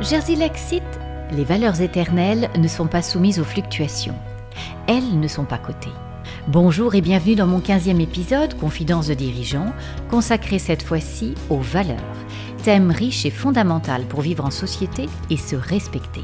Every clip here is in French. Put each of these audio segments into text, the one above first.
Jerzy cite « Les valeurs éternelles ne sont pas soumises aux fluctuations. Elles ne sont pas cotées. » Bonjour et bienvenue dans mon 15e épisode, Confidence de dirigeants, consacré cette fois-ci aux valeurs. Thème riche et fondamental pour vivre en société et se respecter.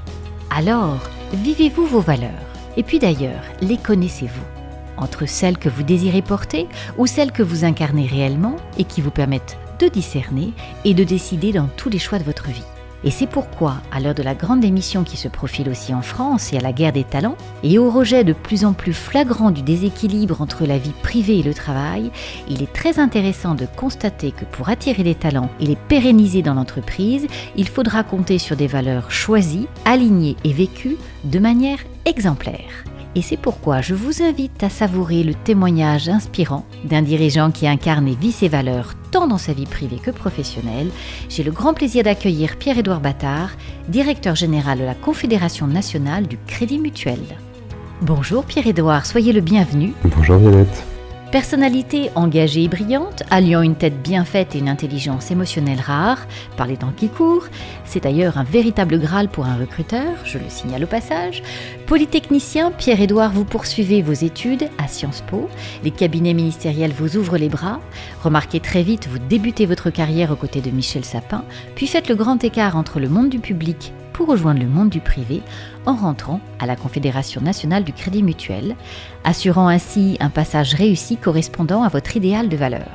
Alors, vivez-vous vos valeurs? Et puis d'ailleurs, les connaissez-vous? Entre celles que vous désirez porter ou celles que vous incarnez réellement et qui vous permettent de discerner et de décider dans tous les choix de votre vie. Et c'est pourquoi, à l'heure de la grande démission qui se profile aussi en France et à la guerre des talents, et au rejet de plus en plus flagrant du déséquilibre entre la vie privée et le travail, il est très intéressant de constater que pour attirer les talents et les pérenniser dans l'entreprise, il faudra compter sur des valeurs choisies, alignées et vécues de manière exemplaire. Et c'est pourquoi je vous invite à savourer le témoignage inspirant d'un dirigeant qui incarne et vit ses valeurs tant dans sa vie privée que professionnelle. J'ai le grand plaisir d'accueillir Pierre-Édouard Battard, directeur général de la Confédération nationale du Crédit Mutuel. Bonjour Pierre-Édouard, soyez le bienvenu. Bonjour Violette. Personnalité engagée et brillante, alliant une tête bien faite et une intelligence émotionnelle rare, par les temps qui courent, c'est d'ailleurs un véritable Graal pour un recruteur, je le signale au passage. Polytechnicien, Pierre-Édouard, vous poursuivez vos études à Sciences Po, les cabinets ministériels vous ouvrent les bras, remarquez très vite, vous débutez votre carrière aux côtés de Michel Sapin, puis faites le grand écart entre le monde du public pour rejoindre le monde du privé en rentrant à la Confédération nationale du Crédit Mutuel, assurant ainsi un passage réussi correspondant à votre idéal de valeur.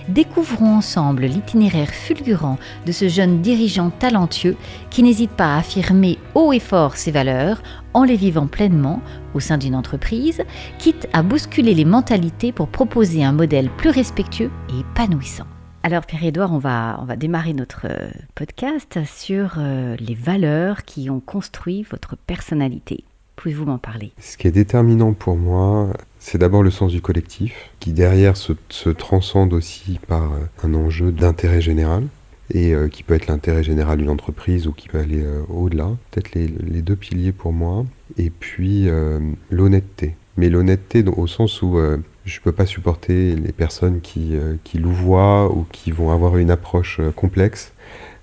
Découvrons ensemble l'itinéraire fulgurant de ce jeune dirigeant talentueux qui n'hésite pas à affirmer haut et fort ses valeurs en les vivant pleinement au sein d'une entreprise, quitte à bousculer les mentalités pour proposer un modèle plus respectueux et épanouissant. Alors Pierre-Édouard, on va démarrer notre podcast sur les valeurs qui ont construit votre personnalité. Pouvez-vous m'en parler? Ce qui est déterminant pour moi, c'est d'abord le sens du collectif, qui derrière se transcende aussi par un enjeu d'intérêt général, et qui peut être l'intérêt général d'une entreprise ou qui peut aller au-delà. Peut-être les deux piliers pour moi. Et puis l'honnêteté. Mais l'honnêteté au sens où je ne peux pas supporter les personnes qui louvoient ou qui vont avoir une approche complexe.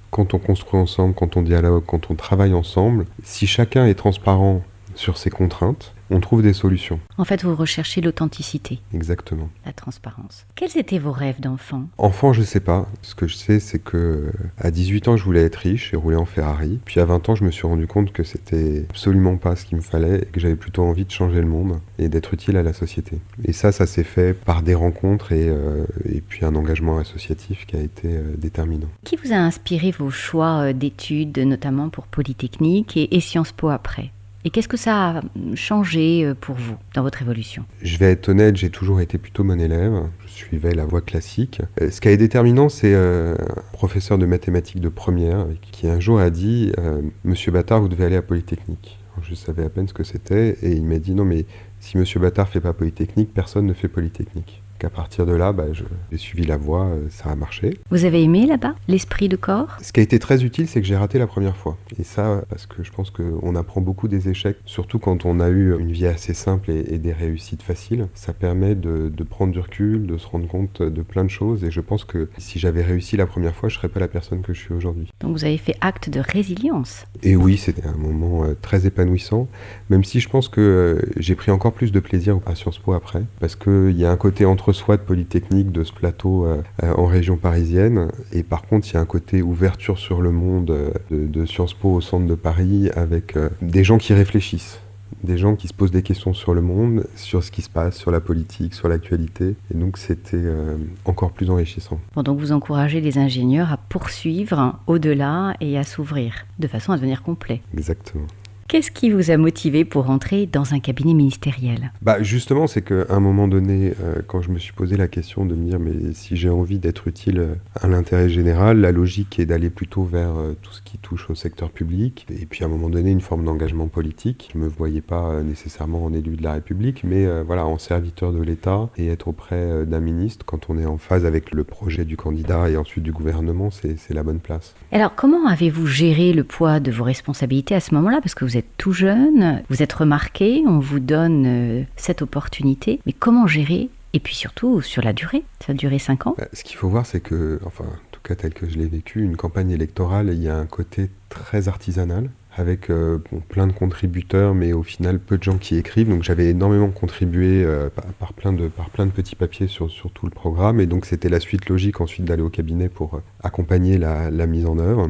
Quand on construit ensemble, quand on dialogue, quand on travaille ensemble, si chacun est transparent sur ses contraintes, on trouve des solutions. En fait, vous recherchez l'authenticité. Exactement. La transparence. Quels étaient vos rêves d'enfant? Enfant, je ne sais pas. Ce que je sais, c'est que à 18 ans, je voulais être riche et rouler en Ferrari. Puis à 20 ans, je me suis rendu compte que c'était absolument pas ce qu'il me fallait et que j'avais plutôt envie de changer le monde et d'être utile à la société. Et ça s'est fait par des rencontres et puis un engagement associatif qui a été déterminant. Qui vous a inspiré vos choix d'études, notamment pour Polytechnique et Sciences Po après? Et qu'est-ce que ça a changé pour vous dans votre évolution? Je vais être honnête, j'ai toujours été plutôt bon élève. Je suivais la voie classique. Ce qui est déterminant, c'est un professeur de mathématiques de première qui un jour a dit « Monsieur Battard, vous devez aller à Polytechnique ». Je savais à peine ce que c'était et il m'a dit « Non mais si Monsieur Battard ne fait pas Polytechnique, personne ne fait Polytechnique ». Qu'à partir de là, j'ai suivi la voie, ça a marché. Vous avez aimé là-bas l'esprit de corps? Ce qui a été très utile, c'est que j'ai raté la première fois. Et ça, parce que je pense qu'on apprend beaucoup des échecs, surtout quand on a eu une vie assez simple et des réussites faciles. Ça permet de prendre du recul, de se rendre compte de plein de choses. Et je pense que si j'avais réussi la première fois, je ne serais pas la personne que je suis aujourd'hui. Donc vous avez fait acte de résilience. Et oui, c'était un moment très épanouissant, même si je pense que j'ai pris encore plus de plaisir à Sciences Po après, parce qu'il y a un côté entre soi de Polytechnique, de ce plateau en région parisienne, et par contre il y a un côté ouverture sur le monde de Sciences Po au centre de Paris, avec des gens qui réfléchissent, des gens qui se posent des questions sur le monde, sur ce qui se passe, sur la politique, sur l'actualité, et donc c'était encore plus enrichissant. Bon, donc vous encouragez les ingénieurs à poursuivre au-delà et à s'ouvrir, de façon à devenir complet. Exactement. Qu'est-ce qui vous a motivé pour rentrer dans un cabinet ministériel? Justement, c'est qu'à un moment donné, quand je me suis posé la question de me dire mais si j'ai envie d'être utile à l'intérêt général, la logique est d'aller plutôt vers tout ce qui touche au secteur public. Et puis à un moment donné, une forme d'engagement politique. Je ne me voyais pas nécessairement en élu de la République, mais en serviteur de l'État et être auprès d'un ministre quand on est en phase avec le projet du candidat et ensuite du gouvernement, c'est la bonne place. Alors comment avez-vous géré le poids de vos responsabilités à ce moment-là? Parce que vous êtes tout jeune, vous êtes remarqué, on vous donne cette opportunité, mais comment gérer? Et puis surtout sur la durée, ça a duré 5 ans. Ce qu'il faut voir, c'est que, tout cas tel que je l'ai vécu, une campagne électorale, il y a un côté très artisanal, avec plein de contributeurs, mais au final peu de gens qui écrivent. Donc j'avais énormément contribué par plein de petits papiers sur tout le programme. Et donc c'était la suite logique ensuite d'aller au cabinet pour accompagner la mise en œuvre,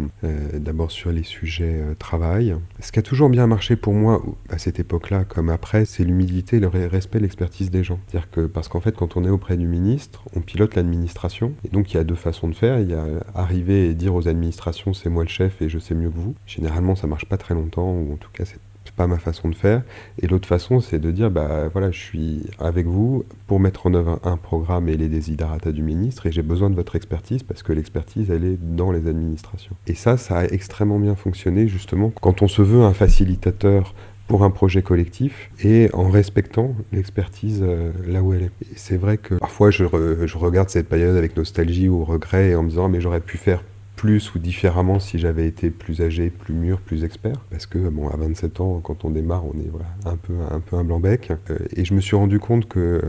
d'abord sur les sujets travail. Ce qui a toujours bien marché pour moi, à cette époque-là comme après, c'est l'humilité, le respect, l'expertise des gens. C'est-à-dire que, parce qu'en fait, quand on est auprès du ministre, on pilote l'administration. Et donc il y a deux façons de faire. Il y a arriver et dire aux administrations, c'est moi le chef et je sais mieux que vous. Généralement, ça marche pas très longtemps, ou en tout cas, c'est pas ma façon de faire. Et l'autre façon, c'est de dire, voilà, je suis avec vous pour mettre en œuvre un programme et les desiderata du ministre, et j'ai besoin de votre expertise, parce que l'expertise, elle est dans les administrations. Et ça a extrêmement bien fonctionné, justement, quand on se veut un facilitateur pour un projet collectif, et en respectant l'expertise là où elle est. Et c'est vrai que parfois, je regarde cette période avec nostalgie ou regret, en me disant, mais j'aurais pu faire plus ou différemment si j'avais été plus âgé, plus mûr, plus expert. Parce que, à 27 ans, quand on démarre, on est un peu un blanc-bec. Et je me suis rendu compte que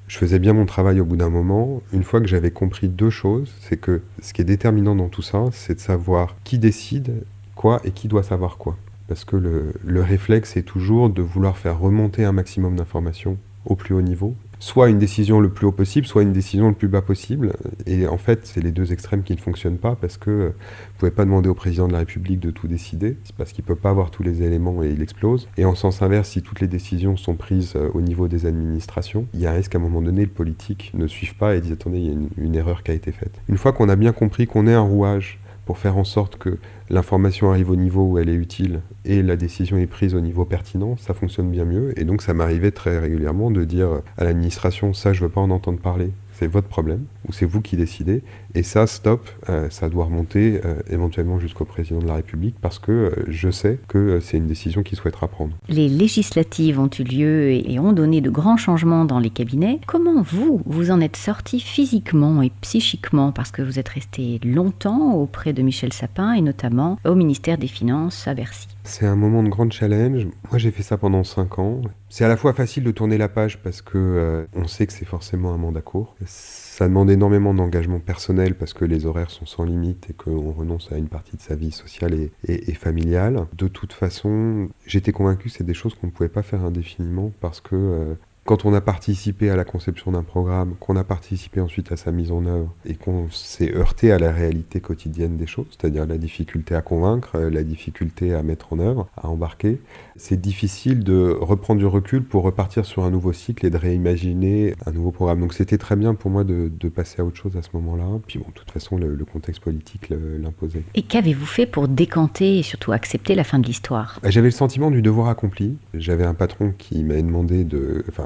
je faisais bien mon travail au bout d'un moment. Une fois que j'avais compris deux choses, c'est que ce qui est déterminant dans tout ça, c'est de savoir qui décide quoi et qui doit savoir quoi. Parce que le réflexe est toujours de vouloir faire remonter un maximum d'informations au plus haut niveau. Soit une décision le plus haut possible, soit une décision le plus bas possible. Et en fait, c'est les deux extrêmes qui ne fonctionnent pas, parce que vous ne pouvez pas demander au président de la République de tout décider, c'est parce qu'il ne peut pas avoir tous les éléments et il explose. Et en sens inverse, si toutes les décisions sont prises au niveau des administrations, il y a un risque qu'à un moment donné, le politique ne suive pas et dise, attendez, il y a une erreur qui a été faite. Une fois qu'on a bien compris qu'on est un rouage pour faire en sorte que l'information arrive au niveau où elle est utile et la décision est prise au niveau pertinent, ça fonctionne bien mieux. Et donc ça m'arrivait très régulièrement de dire à l'administration, ça je veux pas en entendre parler, c'est votre problème, ou c'est vous qui décidez, et ça, stop, ça doit remonter éventuellement jusqu'au président de la République, parce que je sais que c'est une décision qu'il souhaitera prendre. Les législatives ont eu lieu et ont donné de grands changements dans les cabinets. Comment vous en êtes sorti physiquement et psychiquement, parce que vous êtes resté longtemps auprès de Michel Sapin, et notamment au ministère des Finances à Bercy? C'est un moment de grand challenge. Moi, j'ai fait ça pendant 5 ans. C'est à la fois facile de tourner la page parce que on sait que c'est forcément un mandat court. Ça demande énormément d'engagement personnel parce que les horaires sont sans limite et qu'on renonce à une partie de sa vie sociale et familiale. De toute façon, j'étais convaincu que c'est des choses qu'on ne pouvait pas faire indéfiniment, parce que quand on a participé à la conception d'un programme, qu'on a participé ensuite à sa mise en œuvre et qu'on s'est heurté à la réalité quotidienne des choses, c'est-à-dire la difficulté à convaincre, la difficulté à mettre en œuvre, à embarquer, c'est difficile de reprendre du recul pour repartir sur un nouveau cycle et de réimaginer un nouveau programme. Donc c'était très bien pour moi de passer à autre chose à ce moment-là. Puis de toute façon, le contexte politique l'imposait. Et qu'avez-vous fait pour décanter et surtout accepter la fin de l'histoire ? J'avais le sentiment du devoir accompli. J'avais un patron qui m'avait demandé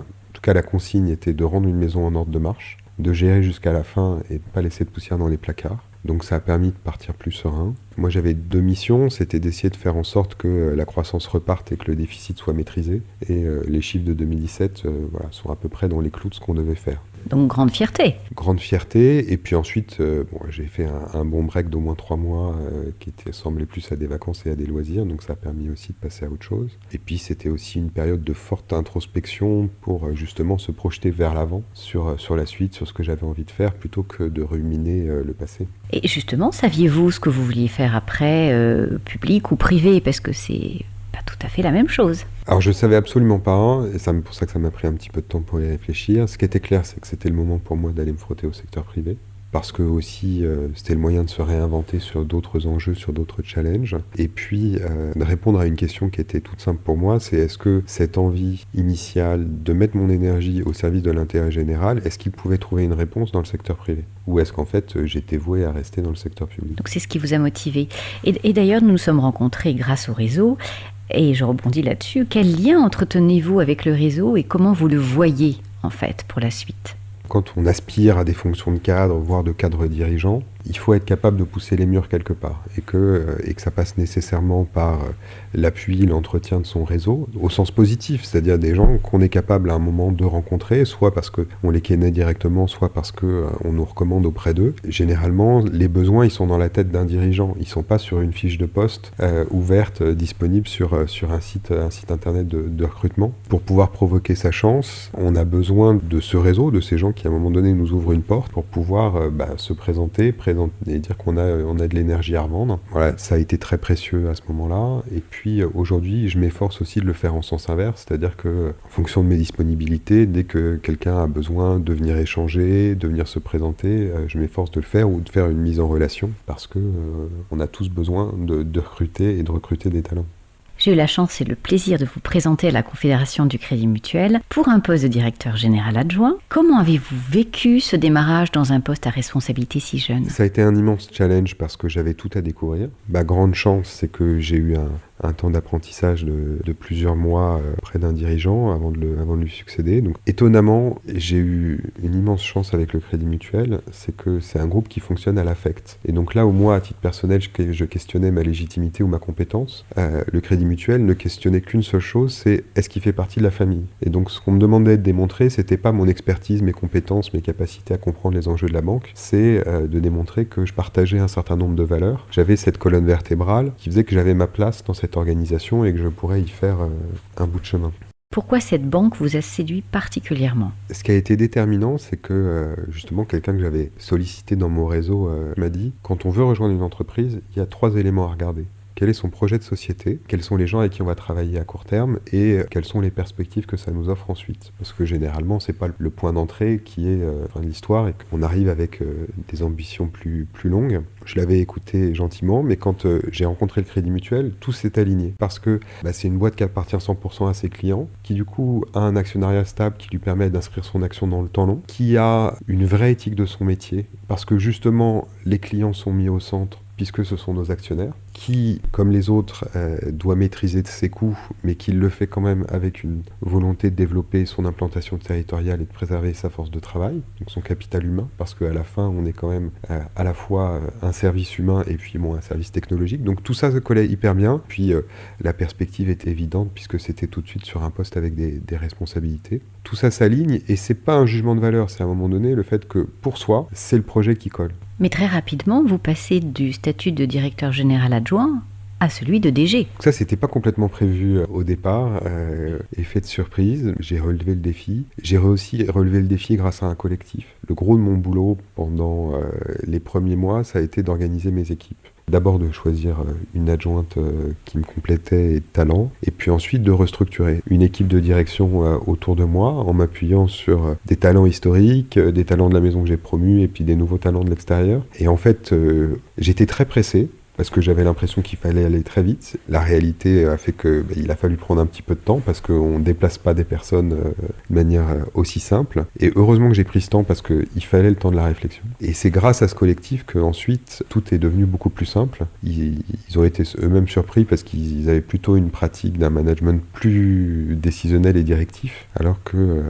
en tout cas, la consigne était de rendre une maison en ordre de marche, de gérer jusqu'à la fin et de ne pas laisser de poussière dans les placards. Donc ça a permis de partir plus serein. Moi j'avais 2 missions, c'était d'essayer de faire en sorte que la croissance reparte et que le déficit soit maîtrisé. Et les chiffres de 2017 sont à peu près dans les clous de ce qu'on devait faire. Donc grande fierté. Grande fierté, et puis ensuite j'ai fait un bon break d'au moins 3 mois qui semblait plus à des vacances et à des loisirs, donc ça a permis aussi de passer à autre chose. Et puis c'était aussi une période de forte introspection pour justement se projeter vers l'avant, sur la suite, sur ce que j'avais envie de faire, plutôt que de ruminer le passé. Et justement, saviez-vous ce que vous vouliez faire après, public ou privé, parce que c'est pas tout à fait la même chose. Alors je ne savais absolument pas, et c'est pour ça que ça m'a pris un petit peu de temps pour y réfléchir. Ce qui était clair, c'est que c'était le moment pour moi d'aller me frotter au secteur privé, parce que aussi c'était le moyen de se réinventer sur d'autres enjeux, sur d'autres challenges, et puis de répondre à une question qui était toute simple pour moi, c'est est-ce que cette envie initiale de mettre mon énergie au service de l'intérêt général, est-ce qu'il pouvait trouver une réponse dans le secteur privé ? Ou est-ce qu'en fait j'étais voué à rester dans le secteur public ? Donc c'est ce qui vous a motivé. Et d'ailleurs, nous nous sommes rencontrés grâce au réseau, et je rebondis là-dessus. Quel lien entretenez-vous avec le réseau et comment vous le voyez en fait pour la suite ? Quand on aspire à des fonctions de cadre, voire de cadre dirigeant, il faut être capable de pousser les murs quelque part, et que ça passe nécessairement par l'appui, l'entretien de son réseau, au sens positif, c'est-à-dire des gens qu'on est capable à un moment de rencontrer, soit parce qu'on les connaît directement, soit parce qu'on nous recommande auprès d'eux. Généralement, les besoins, ils sont dans la tête d'un dirigeant, ils ne sont pas sur une fiche de poste ouverte, disponible sur un site internet de recrutement. Pour pouvoir provoquer sa chance, on a besoin de ce réseau, de ces gens qui à un moment donné nous ouvrent une porte pour pouvoir se présenter présenter et dire qu'on a de l'énergie à revendre. Voilà, ça a été très précieux à ce moment-là. Et puis aujourd'hui, je m'efforce aussi de le faire en sens inverse, c'est-à-dire que en fonction de mes disponibilités, dès que quelqu'un a besoin de venir échanger, de venir se présenter, je m'efforce de le faire ou de faire une mise en relation parce que on a tous besoin de recruter et de recruter des talents. J'ai eu la chance et le plaisir de vous présenter à la Confédération du Crédit Mutuel pour un poste de directeur général adjoint. Comment avez-vous vécu ce démarrage dans un poste à responsabilité si jeune ? Ça a été un immense challenge parce que j'avais tout à découvrir. Ma grande chance, c'est que j'ai eu un temps d'apprentissage de plusieurs mois auprès d'un dirigeant avant de lui succéder. Donc étonnamment, j'ai eu une immense chance avec le Crédit Mutuel, c'est que c'est un groupe qui fonctionne à l'affect. Et donc là où moi, à titre personnel, je questionnais ma légitimité ou ma compétence, le Crédit Mutuel ne questionnait qu'une seule chose, c'est est-ce qu'il fait partie de la famille ? Et donc ce qu'on me demandait de démontrer, c'était pas mon expertise, mes compétences, mes capacités à comprendre les enjeux de la banque, c'est de démontrer que je partageais un certain nombre de valeurs. J'avais cette colonne vertébrale qui faisait que j'avais ma place dans cette organisation et que je pourrais y faire un bout de chemin. Pourquoi cette banque vous a séduit particulièrement ? Ce qui a été déterminant, c'est que justement quelqu'un que j'avais sollicité dans mon réseau m'a dit « Quand on veut rejoindre une entreprise, il y a 3 éléments à regarder. Quel est son projet de société, quels sont les gens avec qui on va travailler à court terme et quelles sont les perspectives que ça nous offre ensuite. » Parce que généralement, c'est pas le point d'entrée qui est l'histoire et qu'on arrive avec des ambitions plus longues. Je l'avais écouté gentiment, mais quand j'ai rencontré le Crédit Mutuel, tout s'est aligné. Parce que c'est une boîte qui appartient 100% à ses clients, qui du coup a un actionnariat stable qui lui permet d'inscrire son action dans le temps long, qui a une vraie éthique de son métier, parce que justement, les clients sont mis au centre, puisque ce sont nos actionnaires, qui, comme les autres, doit maîtriser ses coûts, mais qui le fait quand même avec une volonté de développer son implantation territoriale et de préserver sa force de travail, donc son capital humain, parce qu'à la fin, on est quand même à la fois un service humain et puis un service technologique. Donc tout ça se collait hyper bien. Puis la perspective était évidente, puisque c'était tout de suite sur un poste avec des responsabilités. Tout ça s'aligne, et c'est pas un jugement de valeur, c'est à un moment donné le fait que, pour soi, c'est le projet qui colle. Mais très rapidement, vous passez du statut de directeur général adjoint à celui de DG. Ça, c'était pas complètement prévu au départ. Effet de surprise, j'ai relevé le défi. J'ai aussi relevé le défi grâce à un collectif. Le gros de mon boulot pendant les premiers mois, ça a été d'organiser mes équipes. D'abord de choisir une adjointe qui me complétait et de talent, et puis ensuite de restructurer une équipe de direction autour de moi en m'appuyant sur des talents historiques, des talents de la maison que j'ai promus et puis des nouveaux talents de l'extérieur. Et en fait, j'étais très pressé parce que j'avais l'impression qu'il fallait aller très vite. La réalité a fait qu'il a fallu prendre un petit peu de temps parce qu'on ne déplace pas des personnes de manière aussi simple. Et heureusement que j'ai pris ce temps parce qu'il fallait le temps de la réflexion. Et c'est grâce à ce collectif qu'ensuite tout est devenu beaucoup plus simple. Ils ont été eux-mêmes surpris parce qu'ils avaient plutôt une pratique d'un management plus décisionnel et directif, alors que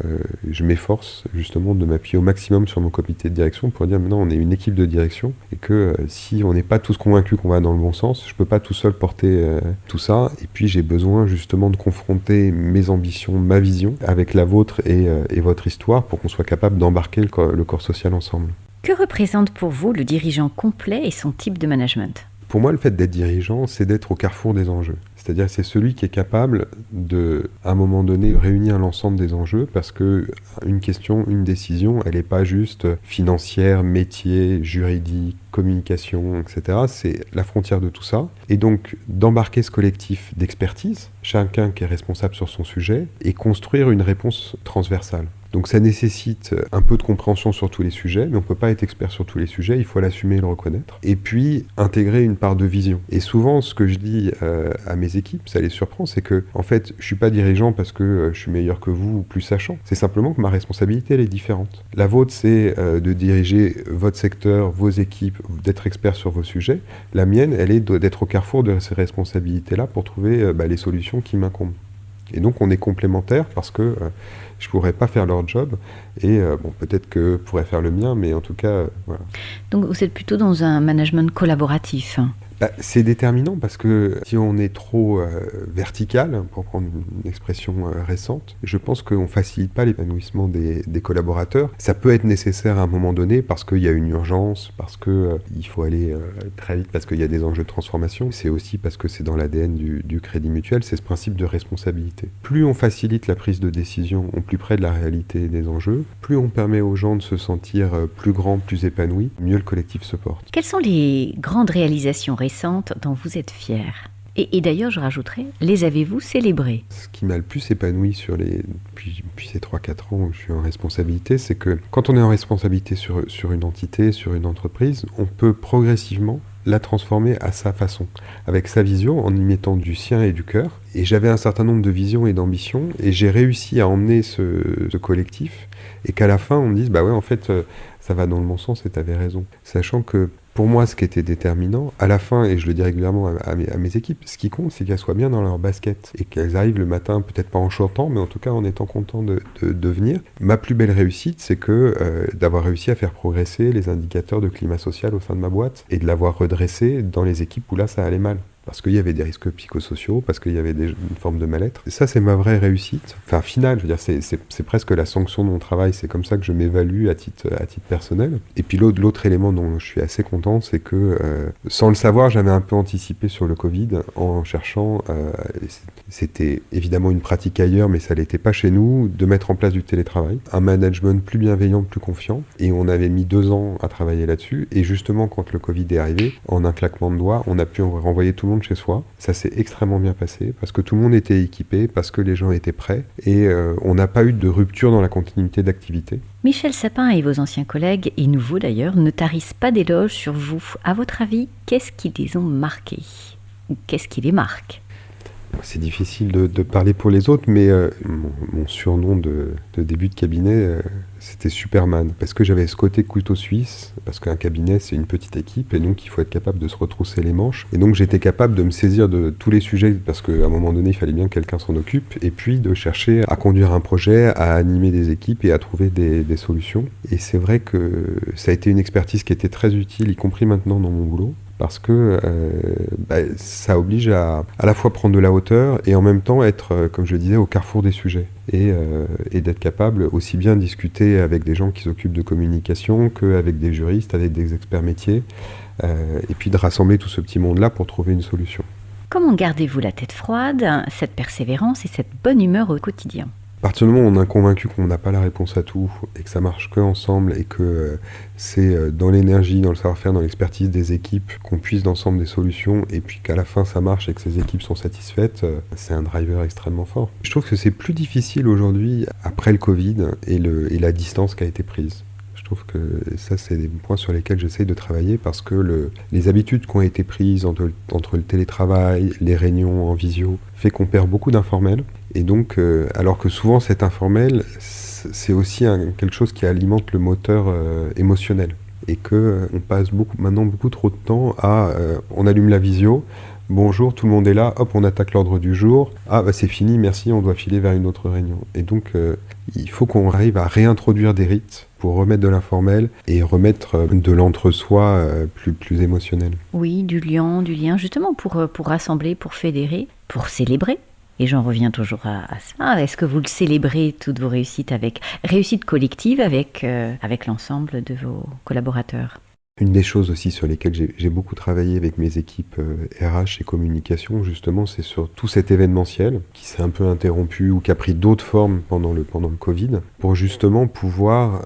je m'efforce justement de m'appuyer au maximum sur mon comité de direction pour dire maintenant on est une équipe de direction et que si on n'est pas tous convaincus qu'on va dans le bon sens, je peux pas tout seul porter tout ça, et puis j'ai besoin justement de confronter mes ambitions, ma vision avec la vôtre et votre histoire pour qu'on soit capable d'embarquer le corps social ensemble. Que représente pour vous le dirigeant complet et son type de management ? Pour moi, le fait d'être dirigeant, c'est d'être au carrefour des enjeux. C'est-à-dire c'est celui qui est capable de, à un moment donné, réunir l'ensemble des enjeux, parce que une question, une décision, elle n'est pas juste financière, métier, juridique, communication, etc. C'est la frontière de tout ça. Et donc, d'embarquer ce collectif d'expertise, chacun qui est responsable sur son sujet, et construire une réponse transversale. Donc ça nécessite un peu de compréhension sur tous les sujets, mais on ne peut pas être expert sur tous les sujets, il faut l'assumer et le reconnaître. Et puis, intégrer une part de vision. Et souvent, ce que je dis à mes équipes, ça les surprend, c'est que, en fait, je ne suis pas dirigeant parce que je suis meilleur que vous ou plus sachant. C'est simplement que ma responsabilité, elle est différente. La vôtre, c'est de diriger votre secteur, vos équipes, d'être expert sur vos sujets. La mienne, elle est d'être au carrefour de ces responsabilités-là pour trouver les solutions qui m'incombent. Et donc, on est complémentaires parce que je pourrais pas faire leur job et peut-être que je pourrais faire le mien, mais en tout cas, voilà. Donc vous êtes plutôt dans un management collaboratif. C'est déterminant parce que si on est trop vertical, pour prendre une expression récente, je pense qu'on ne facilite pas l'épanouissement des collaborateurs. Ça peut être nécessaire à un moment donné parce qu'il y a une urgence, parce qu'il faut aller très vite, parce qu'il y a des enjeux de transformation. C'est aussi parce que c'est dans l'ADN du Crédit Mutuel, c'est ce principe de responsabilité. Plus on facilite la prise de décision, au plus près de la réalité des enjeux, plus on permet aux gens de se sentir plus grands, plus épanouis, mieux le collectif se porte. Quelles sont les grandes réalisations récentes dont vous êtes fiers ? Et d'ailleurs, je rajouterais, les avez-vous célébrées ? Ce qui m'a le plus épanoui depuis ces 3-4 ans où je suis en responsabilité, c'est que quand on est en responsabilité sur une entité, sur une entreprise, on peut progressivement la transformer à sa façon, avec sa vision, en y mettant du sien et du cœur. Et j'avais un certain nombre de visions et d'ambitions, et j'ai réussi à emmener ce collectif, et qu'à la fin, on me dise, bah ouais, en fait, ça va dans le bon sens et t'avais raison. Sachant que, pour moi, ce qui était déterminant, à la fin, et je le dis régulièrement à mes équipes, ce qui compte, c'est qu'elles soient bien dans leur basket, et qu'elles arrivent le matin, peut-être pas en chantant, mais en tout cas en étant contents de venir. Ma plus belle réussite, c'est d'avoir réussi à faire progresser les indicateurs de climat social au sein de ma boîte, et de l'avoir redressé dans les équipes où là, ça allait mal. Parce qu'il y avait des risques psychosociaux, parce qu'il y avait une forme de mal-être. Et ça, c'est ma vraie réussite. Enfin, finale, je veux dire, c'est presque la sanction de mon travail. C'est comme ça que je m'évalue à titre personnel. Et puis l'autre élément dont je suis assez content, c'est que, sans le savoir, j'avais un peu anticipé sur le Covid en cherchant, c'était évidemment une pratique ailleurs, mais ça l'était pas chez nous, de mettre en place du télétravail, un management plus bienveillant, plus confiant. Et on avait mis 2 ans à travailler là-dessus. Et justement, quand le Covid est arrivé, en un claquement de doigts, on a pu renvoyer tout le monde chez soi. Ça s'est extrêmement bien passé parce que tout le monde était équipé, parce que les gens étaient prêts et on n'a pas eu de rupture dans la continuité d'activité. Michel Sapin et vos anciens collègues, et nouveaux d'ailleurs, ne tarissent pas d'éloges sur vous. À votre avis, qu'est-ce qui les ont marqués ? Ou qu'est-ce qui les marque ? C'est difficile de parler pour les autres, mais mon surnom de début de cabinet, c'était Superman, parce que j'avais ce côté couteau suisse, parce qu'un cabinet, c'est une petite équipe, et donc il faut être capable de se retrousser les manches. Et donc j'étais capable de me saisir de tous les sujets, parce qu'à un moment donné, il fallait bien que quelqu'un s'en occupe, et puis de chercher à conduire un projet, à animer des équipes et à trouver des solutions. Et c'est vrai que ça a été une expertise qui était très utile, y compris maintenant dans mon boulot. Parce que ça oblige à la fois prendre de la hauteur et en même temps être, comme je le disais, au carrefour des sujets. Et d'être capable aussi bien de discuter avec des gens qui s'occupent de communication qu'avec des juristes, avec des experts métiers, et puis de rassembler tout ce petit monde-là pour trouver une solution. Comment gardez-vous la tête froide, cette persévérance et cette bonne humeur au quotidien ? À partir du moment où on est convaincu qu'on n'a pas la réponse à tout et que ça marche que ensemble et que c'est dans l'énergie, dans le savoir-faire, dans l'expertise des équipes qu'on puise d'ensemble des solutions et puis qu'à la fin ça marche et que ces équipes sont satisfaites, c'est un driver extrêmement fort. Je trouve que c'est plus difficile aujourd'hui après le Covid et la distance qui a été prise. Je trouve que ça, c'est des points sur lesquels j'essaye de travailler parce que les habitudes qui ont été prises entre le télétravail, les réunions en visio, fait qu'on perd beaucoup d'informels. Et donc, alors que souvent cet informel, c'est aussi quelque chose qui alimente le moteur émotionnel. Et qu'on passe maintenant beaucoup trop de temps on allume la visio, bonjour, tout le monde est là, hop, on attaque l'ordre du jour, c'est fini, merci, on doit filer vers une autre réunion. Et donc, il faut qu'on arrive à réintroduire des rites pour remettre de l'informel et remettre de l'entre-soi plus émotionnel. Oui, du lien, justement pour rassembler, pour fédérer, pour célébrer. Et j'en reviens toujours à ça. Est-ce que vous le célébrez, toutes vos réussites, avec réussite collective avec l'ensemble de vos collaborateurs ? Une des choses aussi sur lesquelles j'ai beaucoup travaillé avec mes équipes RH et communication, justement, c'est sur tout cet événementiel qui s'est un peu interrompu ou qui a pris d'autres formes pendant le Covid, pour justement pouvoir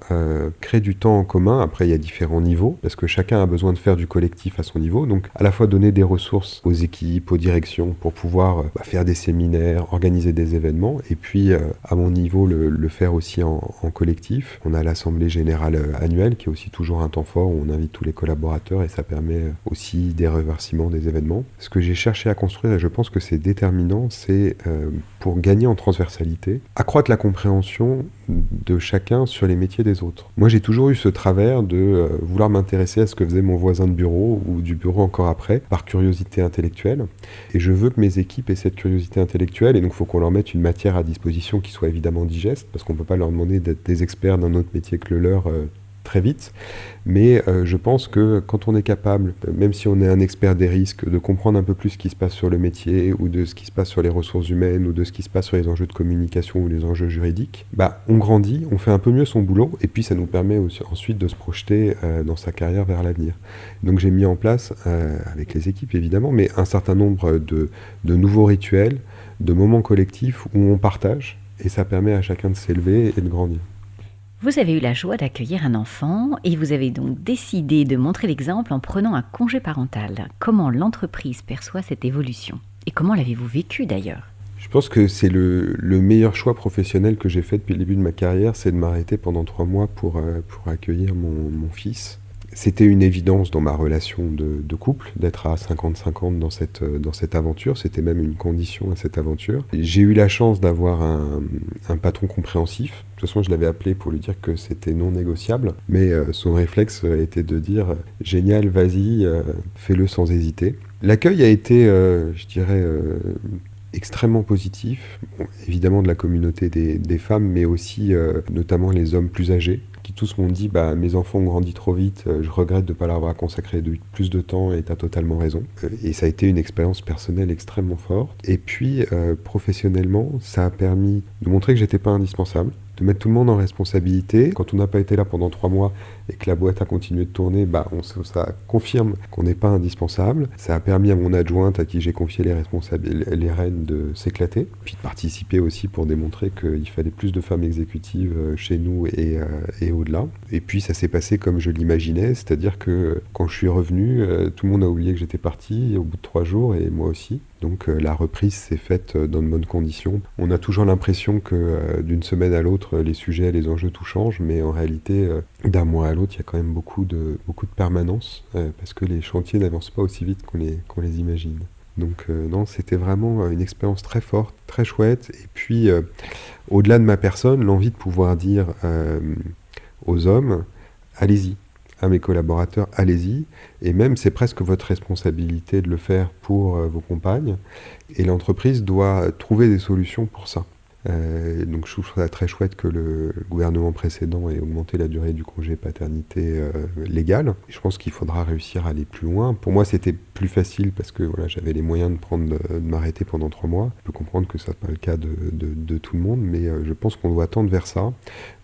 créer du temps en commun. Après, il y a différents niveaux, parce que chacun a besoin de faire du collectif à son niveau. Donc, à la fois donner des ressources aux équipes, aux directions, pour pouvoir faire des séminaires, organiser des événements, et puis, à mon niveau, le faire aussi en collectif. On a l'Assemblée Générale annuelle, qui est aussi toujours un temps fort, où on invite tous les collaborateurs et ça permet aussi des remerciements des événements. Ce que j'ai cherché à construire, et je pense que c'est déterminant, c'est pour gagner en transversalité, accroître la compréhension de chacun sur les métiers des autres. Moi, j'ai toujours eu ce travers de vouloir m'intéresser à ce que faisait mon voisin de bureau ou du bureau encore après, par curiosité intellectuelle. Et je veux que mes équipes aient cette curiosité intellectuelle, et donc il faut qu'on leur mette une matière à disposition qui soit évidemment digeste, parce qu'on ne peut pas leur demander d'être des experts d'un autre métier que le leur très vite. Mais je pense que quand on est capable, même si on est un expert des risques, de comprendre un peu plus ce qui se passe sur le métier, ou de ce qui se passe sur les ressources humaines, ou de ce qui se passe sur les enjeux de communication ou les enjeux juridiques, on grandit, on fait un peu mieux son boulot, et puis ça nous permet aussi, ensuite de se projeter dans sa carrière vers l'avenir. Donc j'ai mis en place, avec les équipes évidemment, mais un certain nombre de nouveaux rituels, de moments collectifs où on partage, et ça permet à chacun de s'élever et de grandir. Vous avez eu la joie d'accueillir un enfant et vous avez donc décidé de montrer l'exemple en prenant un congé parental. Comment l'entreprise perçoit cette évolution? Et comment l'avez-vous vécu d'ailleurs? Je pense que c'est le meilleur choix professionnel que j'ai fait depuis le début de ma carrière, c'est de m'arrêter pendant 3 mois pour accueillir mon fils. C'était une évidence dans ma relation de couple d'être à 50-50 dans cette aventure. C'était même une condition à cette aventure. J'ai eu la chance d'avoir un patron compréhensif. De toute façon, je l'avais appelé pour lui dire que c'était non négociable. Mais son réflexe était de dire « Génial, vas-y, fais-le sans hésiter ». L'accueil a été, je dirais, extrêmement positif. Bon, évidemment de la communauté des femmes, mais aussi notamment les hommes plus âgés, qui tous m'ont dit mes enfants ont grandi trop vite, je regrette de ne pas leur avoir consacré plus de temps et tu as totalement raison. Et ça a été une expérience personnelle extrêmement forte. Et puis professionnellement, ça a permis de montrer que j'étais pas indispensable, de mettre tout le monde en responsabilité. Quand on n'a pas été là pendant 3 mois et que la boîte a continué de tourner, ça confirme qu'on n'est pas indispensable. Ça a permis à mon adjointe, à qui j'ai confié les rênes, de s'éclater, puis de participer aussi pour démontrer qu'il fallait plus de femmes exécutives chez nous et au-delà. Et puis ça s'est passé comme je l'imaginais, c'est-à-dire que quand je suis revenu, tout le monde a oublié que j'étais parti au bout de 3 jours, et moi aussi. Donc la reprise s'est faite dans de bonnes conditions. On a toujours l'impression que d'une semaine à l'autre, les sujets, les enjeux, tout change, mais en réalité, d'un mois à l'autre, il y a quand même beaucoup de permanence, parce que les chantiers n'avancent pas aussi vite qu'on les imagine. Donc non, c'était vraiment une expérience très forte, très chouette. Et puis, au-delà de ma personne, l'envie de pouvoir dire aux hommes, allez-y. À mes collaborateurs, allez-y, et même c'est presque votre responsabilité de le faire pour vos compagnes, et l'entreprise doit trouver des solutions pour ça. Donc je trouve ça très chouette que le gouvernement précédent ait augmenté la durée du congé paternité légal. Je pense qu'il faudra réussir à aller plus loin. Pour moi, c'était plus facile parce que voilà, j'avais les moyens de m'arrêter pendant 3 mois. Je peux comprendre que ça n'est pas le cas de tout le monde, mais je pense qu'on doit tendre vers ça,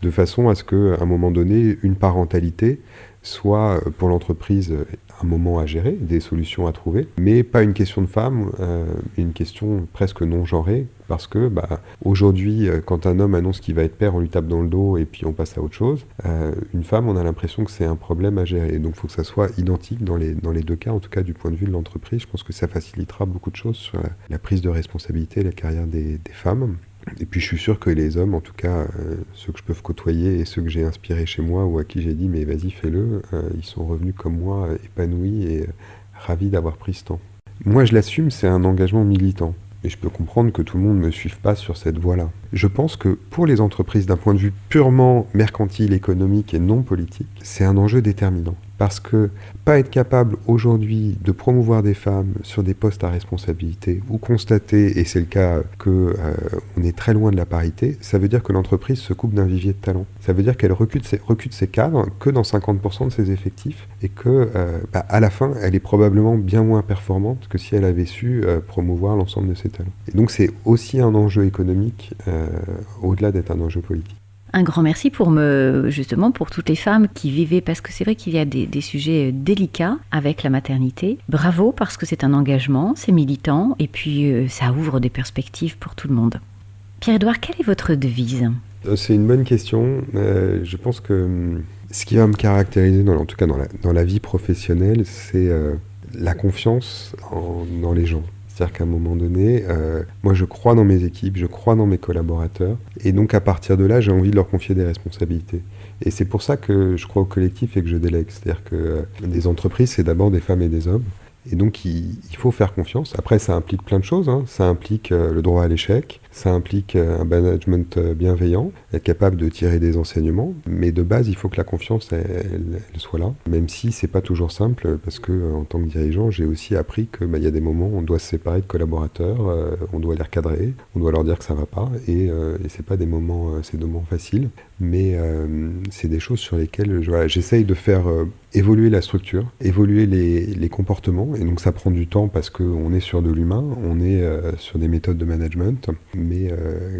de façon à ce qu'à un moment donné, une parentalité soit pour l'entreprise un moment à gérer, des solutions à trouver, mais pas une question de femme, une question presque non genrée, parce que aujourd'hui, quand un homme annonce qu'il va être père, on lui tape dans le dos et puis on passe à autre chose. Une femme, on a l'impression que c'est un problème à gérer, donc il faut que ça soit identique dans les 2 cas, en tout cas du point de vue de l'entreprise. Je pense que ça facilitera beaucoup de choses sur la prise de responsabilité et la carrière des femmes. Et puis je suis sûr que les hommes, en tout cas ceux que je peux côtoyer et ceux que j'ai inspirés chez moi ou à qui j'ai dit mais vas-y fais-le, ils sont revenus comme moi épanouis et ravis d'avoir pris ce temps. Moi je l'assume, c'est un engagement militant. Et je peux comprendre que tout le monde ne me suive pas sur cette voie-là. Je pense que pour les entreprises, d'un point de vue purement mercantile, économique et non politique, c'est un enjeu déterminant. Parce que pas être capable aujourd'hui de promouvoir des femmes sur des postes à responsabilité ou constater, et c'est le cas, qu'on est très loin de la parité, ça veut dire que l'entreprise se coupe d'un vivier de talent. Ça veut dire qu'elle recrute ses cadres que dans 50% de ses effectifs et que à la fin, elle est probablement bien moins performante que si elle avait su promouvoir l'ensemble de ses talents. Et donc c'est aussi un enjeu économique au-delà d'être un enjeu politique. Un grand merci pour toutes les femmes qui vivaient, parce que c'est vrai qu'il y a des sujets délicats avec la maternité. Bravo, parce que c'est un engagement, c'est militant, et puis ça ouvre des perspectives pour tout le monde. Pierre-Édouard, quelle est votre devise ? C'est une bonne question. Je pense que ce qui va me caractériser, en tout cas dans la vie professionnelle, c'est la confiance dans les gens. C'est-à-dire qu'à un moment donné, moi je crois dans mes équipes, je crois dans mes collaborateurs, et donc à partir de là, j'ai envie de leur confier des responsabilités. Et c'est pour ça que je crois au collectif et que je délègue. C'est-à-dire que des entreprises, c'est d'abord des femmes et des hommes, Et donc, il faut faire confiance. Après, ça implique plein de choses, hein. Ça implique le droit à l'échec, ça implique un management bienveillant, être capable de tirer des enseignements. Mais de base, il faut que la confiance, elle soit là. Même si c'est pas toujours simple, parce que en tant que dirigeant, j'ai aussi appris que y a des moments où on doit se séparer de collaborateurs, on doit les recadrer, on doit leur dire que ça va pas. Et c'est pas des moments faciles. Mais c'est des choses sur lesquelles j'essaye de faire évoluer la structure, évoluer les comportements. Et donc ça prend du temps parce qu'on est sur de l'humain, on est sur des méthodes de management. Mais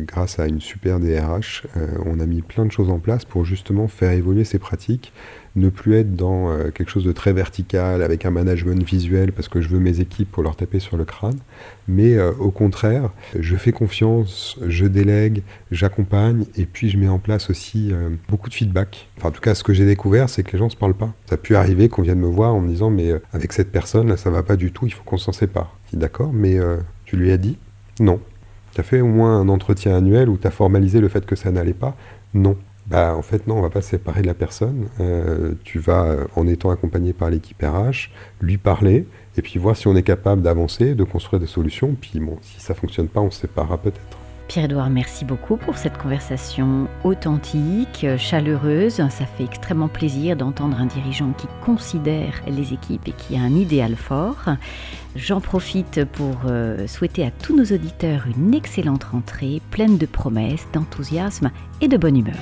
grâce à une super DRH, on a mis plein de choses en place pour justement faire évoluer ces pratiques, ne plus être dans quelque chose de très vertical, avec un management visuel, parce que je veux mes équipes pour leur taper sur le crâne, mais au contraire, je fais confiance, je délègue, j'accompagne, et puis je mets en place aussi beaucoup de feedback. Enfin, en tout cas, ce que j'ai découvert, c'est que les gens ne se parlent pas. Ça a pu arriver qu'on vienne me voir en me disant « mais avec cette personne, là, ça va pas du tout, il faut qu'on s'en sépare ». Je dis « d'accord, mais tu lui as dit ?» « Non. » « Tu as fait au moins un entretien annuel où tu as formalisé le fait que ça n'allait pas ? » « Non. » En fait, non, on va pas se séparer de la personne. Tu vas, en étant accompagné par l'équipe RH, lui parler, et puis voir si on est capable d'avancer, de construire des solutions. Puis bon, si ça fonctionne pas, on se séparera peut-être. Pierre-Édouard, merci beaucoup pour cette conversation authentique, chaleureuse. Ça fait extrêmement plaisir d'entendre un dirigeant qui considère les équipes et qui a un idéal fort. J'en profite pour souhaiter à tous nos auditeurs une excellente rentrée, pleine de promesses, d'enthousiasme et de bonne humeur.